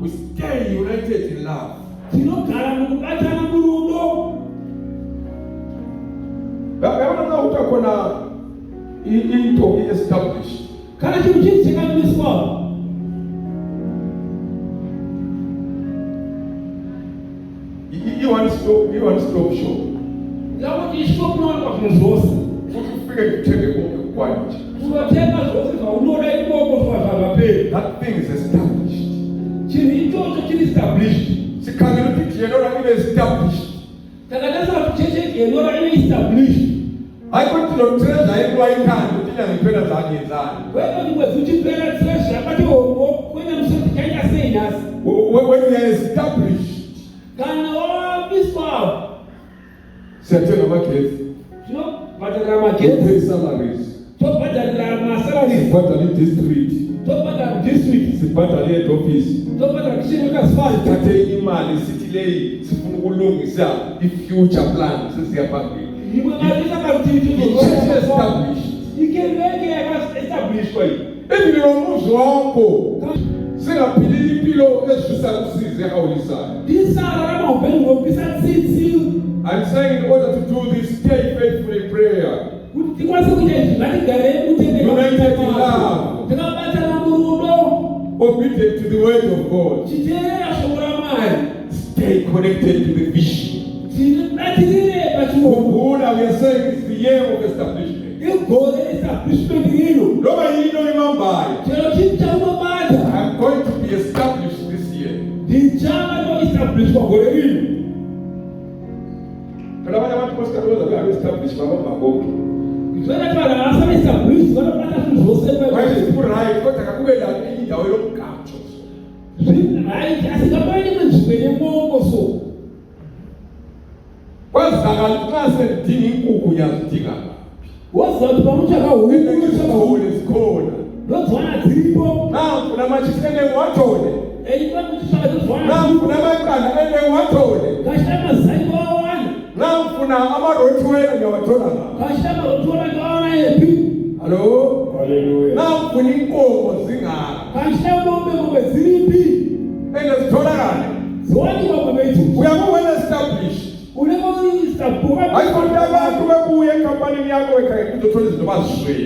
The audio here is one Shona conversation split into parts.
We stay united in love. Yabona utakona into established. You want to stop shop. That thing is established. I want to treasure every can. When we are established, certain of our kids, pay salaries. Sepatali district. Sepatali head office. Tate imali sitilei sifuna ukulungisa i-future plan sesiyaphambili. Established. Even umuzi wakho singaphilile impilo ezwisa usize awulisayo. I'm saying in order to do this, stay faithful in prayer. United in love. Obedient to the word of God. Stay connected to the vision. What we are saying is the year of establishment. Nobody remember. I'm going to be established this year. But I want to establish my own. Hello? Hallelujah. Now we need more zinga. And it's tolerant. We are well established. I don't ever to a company yako to tell the bus way.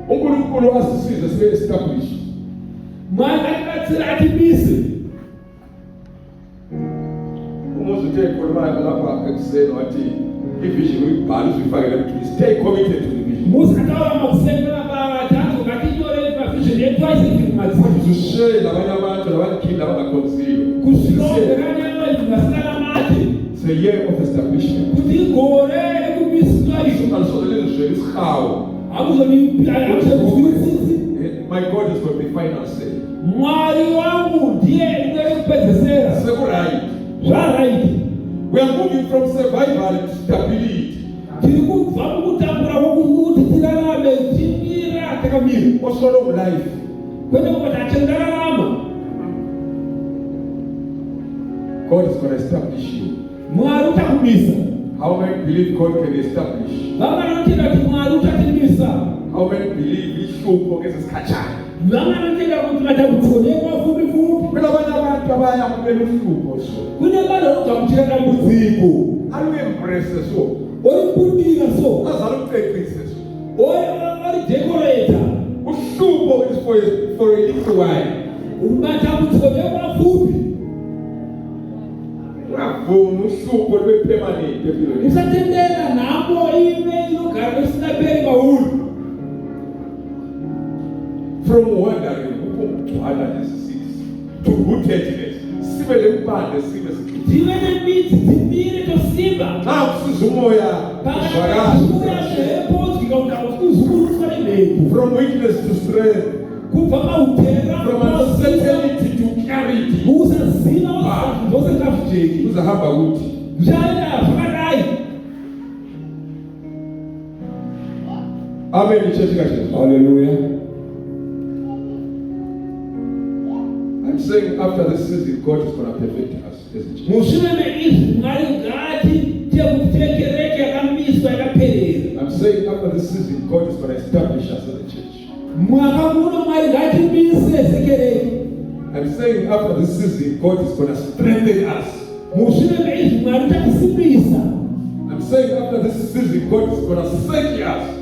Unkulunkulu asisize sibe established. Stay committed to the vision. To share the it's a year of establishment. My God is going to be final say. Right. We are moving from survival to stability. What sort of life? God is going to establish you. How many believe God can establish? How many believe He should forget His catcher? How do you embrace this? For a little while. From wandering to other cities to rootedness, similar bad from weakness to strength, from uncertainty to clarity. Who's a Habawood? Amen. Hallelujah. I'm saying after this season, God is going to perfect us. I'm saying I'm saying after this season, God is going to strengthen us. I'm saying after this season, God is going to strengthen us.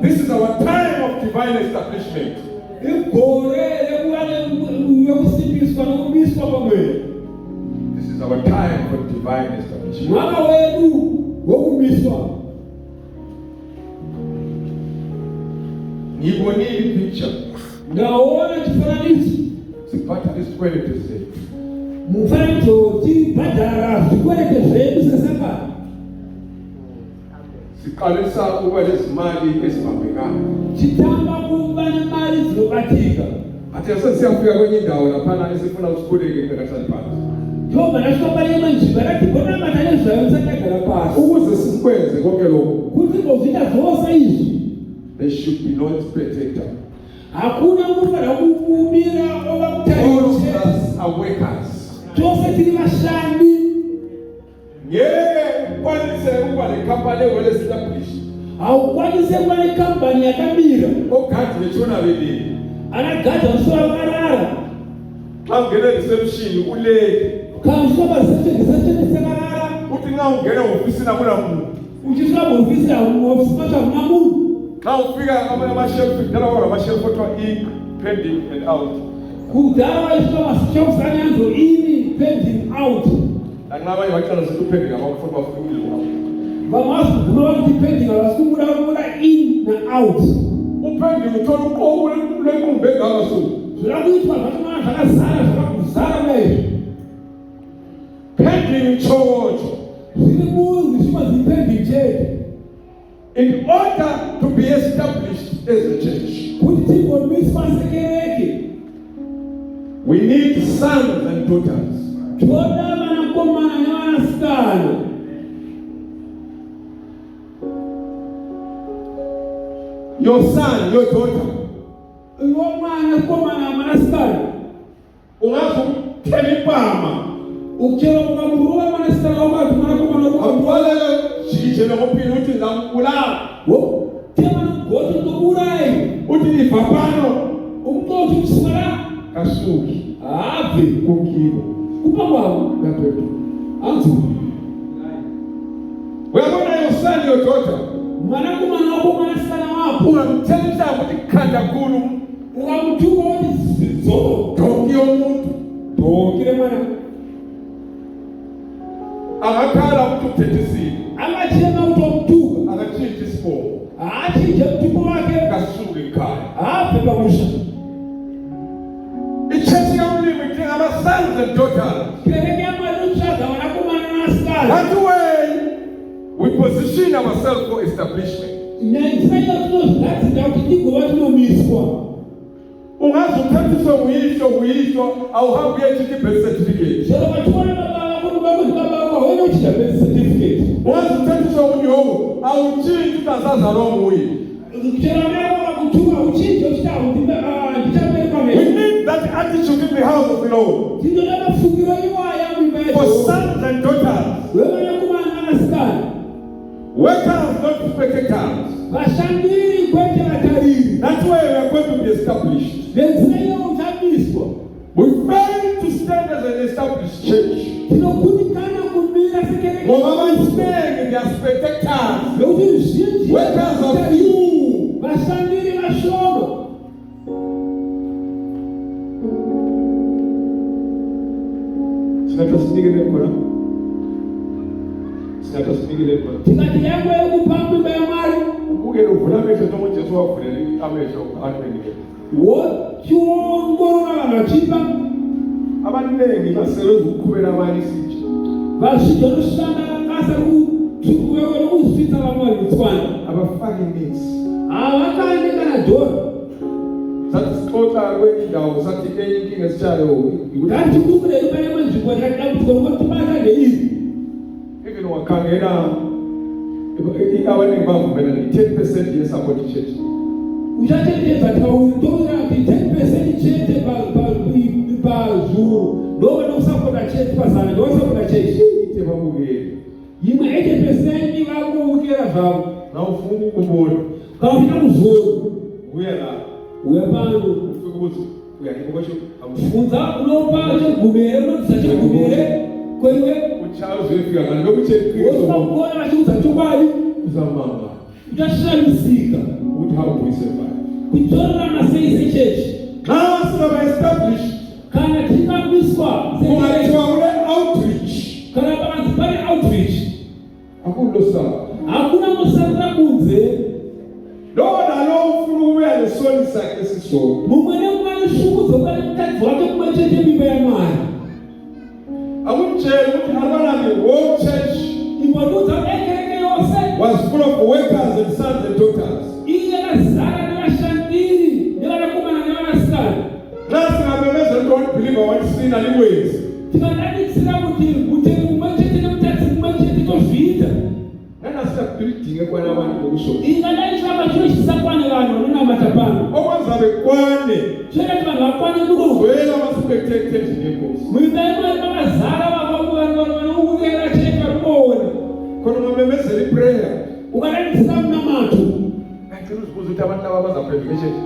This is our time of divine establishment. This is our time for divine establishment. Ngibonile picture. Ngaona kifananizi. Sipata isikwelete zetu. Mfano tibadala zikwelete zetu sasa. Sikalisa kuba lezimali ezibambekana. Chitamba kuba nemali zilobatika. Ati sasa siyafika kwenye ndawo lapha esifuna usikhuleke ngekhathani phansi. Ngoba nashoba manje barathi bona matale zayo sakagala phansi. Ukuze sikwenze konke lokho. Kuthi bovita zosa izi. There should be no spectator. Hakuna mtu anakuhubira au kutaifa. All of us are workers. Tuose tilibashandi. Kwanise uba le company well established. Au kwanise uba le company yakamira. Okati lechona beli. Anagada usora marara. Kangena reception ule. Kansoba reception sekarara. Uthi nga ungena office na kuna muntu. Uchiswa office ya office mata mamuntu. Now figure amashelf dala wala amashelf photo in pending and out. Kudawa isoma shelf sanyanzo in pending out. Ngaba yabacala sekuphending abafuna bafumile. Bamasu kulo depending abasungula in na out. Upending uthola uqobo lenkumbe ngaso. Zilakuyitwa ngathi akazala leyo. Pending chocho. Zilibuzi zishima zipending nje. In order to be established as a church, we need sons and daughters. Your son, your daughter. Uti papano umtoto kusara kasuki ave kukibo kupamba napeto anzu wewe your son your daughter mwanangu mwanako mwanasana wapo unamtenda kuti kanda kulu unamtuko wote zo tokio muntu tokile mwana akakala mtu tetesi amachema utomtuka akachinja sipo achinja mtuko wake kasuki kaya beba musha ichesi ya ulimi kina sons and daughters kireke amalusha wanako manasta that way we position ourselves for establishment. Ungazothathiswa uyisho awuhambi birth certificate. Ungazothathiswa unyoko awutshintshi utazazalwa nguye. We need that attitude in the house of the Lord. For sons and daughters. Workers, not spectators. That's why we are going to be established. We fail to stand as an established church. Mama is saying they are spectators. Workers are few. Tikati yangu ya kupambu mbaya mali ukugera uvulamesha tomo Yesu wakuleli amesha atwenike wo cyongora nachipa abanengi basebenza ukubera abali sije bashije rushana kasa ku tuwewe usita bamwe mtwana abafaki mix abakanye kana dora sati spota kwenye ndawo sati enkinga sichalo ukuthi kubule ibale manje kodwa ukuthi baka leyi even wakangena abaningi bavumela 10% yesupport church. Uyathetheza ukuthi udonga 10% church bazulu ngoba nosupport church bazana nosupport church itebabukela. Yima 80% bakubukela zabo. Na ufuna ukubona. Kawufika kuzulu. Uya la. uyapano ukuthi uyanibokusho afunza ulopa chegumere unotsa chegumere kwewe uCharles wefika ngalo kuchekristo ukubona bashuza chobali uzamanga utashamisika ukuthi how do we survive kutsona na seise church saba established kana tikabiswa kungathiwa kule outreach kana bantu bali outreach akulosaba hakuna musarura kunze Lona lo ufuna ubuya lesoni sakhe sisodwa mumwene mwana shukuzo kana mtadzi wake kumachete mimba ya mwana akutshela ukuthi abana the whole church iboduza ekereke yose was full of workers and sons and daughters iyakazala nabashantiri nebanakumana nebanasana nasi ngabemeza ukuthi one believer one sinner liwenzi tikadadisira kuti muteni kumachete nemutadzi kumachete tozviita nanasikakubilidinge kwana abantu bokusona ingadaisvaka chiro chisakwane vanhu vanonamata pano okwenza bekwane chirati vanhu vakwane mudo zoyela masibektete njinenkosi muimba yemwari vakazara vanhu vanourera cheka ruboona khona mamemezela iprayer ukadadisira munamato ngicela uzibuza ukuthi abantu laba bazaphendula echechi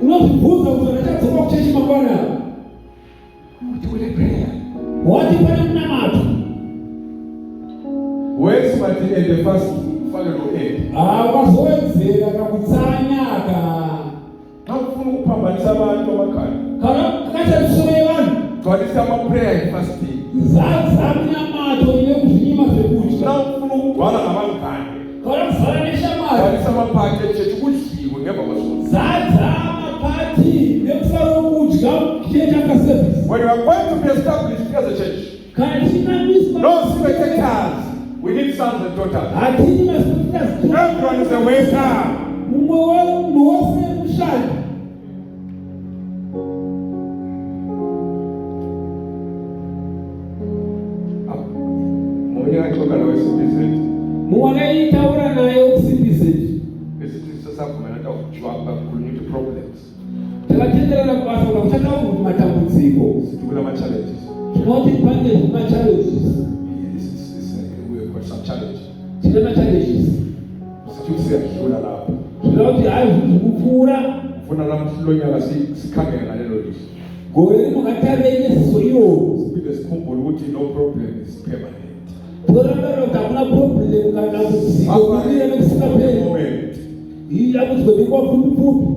unozvibvunza kuti vanachadzoka kuchechi mangwana ukuthi kule prayer wati pane munamato wesi bathi and the first fake no end kwazowedzera kakutsanyaka nakufuna ukuphambanisa abantu amakhaya kana kakachatisoreye vanhu gcwalisa amaprayer efasting zadza munamato ine kuzvinyima zvekudya nakufuna ukugcwala ngabangane kana kuzara neshamari gcwalisa amaphathi echechi kudliwe ngemva kwesonto zadza mapati nekusara kudya chechakasevhisi when you are going to be established as a church kana chinamiswa no spectators we need sons and daughters hatini maspectators everyone is a worker mumwe wose mushandi mwenye akachoka na wesipizeti mumwe akaitaura naye ukusipizeti esithi sesavumela ukuchwapa kukhulunywa problems takatenderana kubasa kuda kuchataura kuti matambudziko sitikula ma-challenges tinoti pane zvimachallenges we've got some challenges tine machallenges sithi siyadlula lapho zvinoda kuti hayi zvikupfuura funa lamhlonyaka sikhangele ngalelo lizwe gore rinokatare nyeziso iyoyo siphinde sikhumbule ukuthi no problem is permanent torambara kuti hakuna problem kana dambudziko kumira nekusingaperi moment dambudziko ndekwafupifupi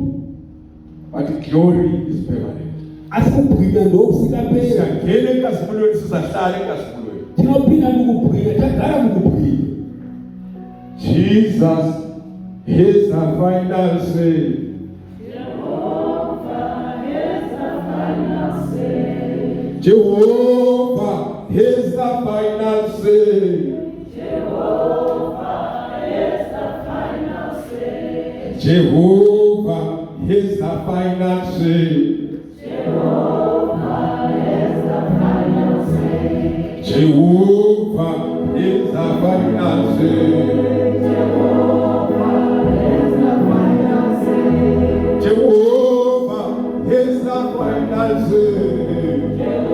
but glory is permanent asi kubwinya ndokusingaperi siyangena enkazimulweni sizahlala enkazimulweni tinopinda mukubwinya tagara mukubwinya Jesus is the final say. Jehovah is the final say. Jehovah is the final say. Jehovah is the final say. Jehovah is the final say.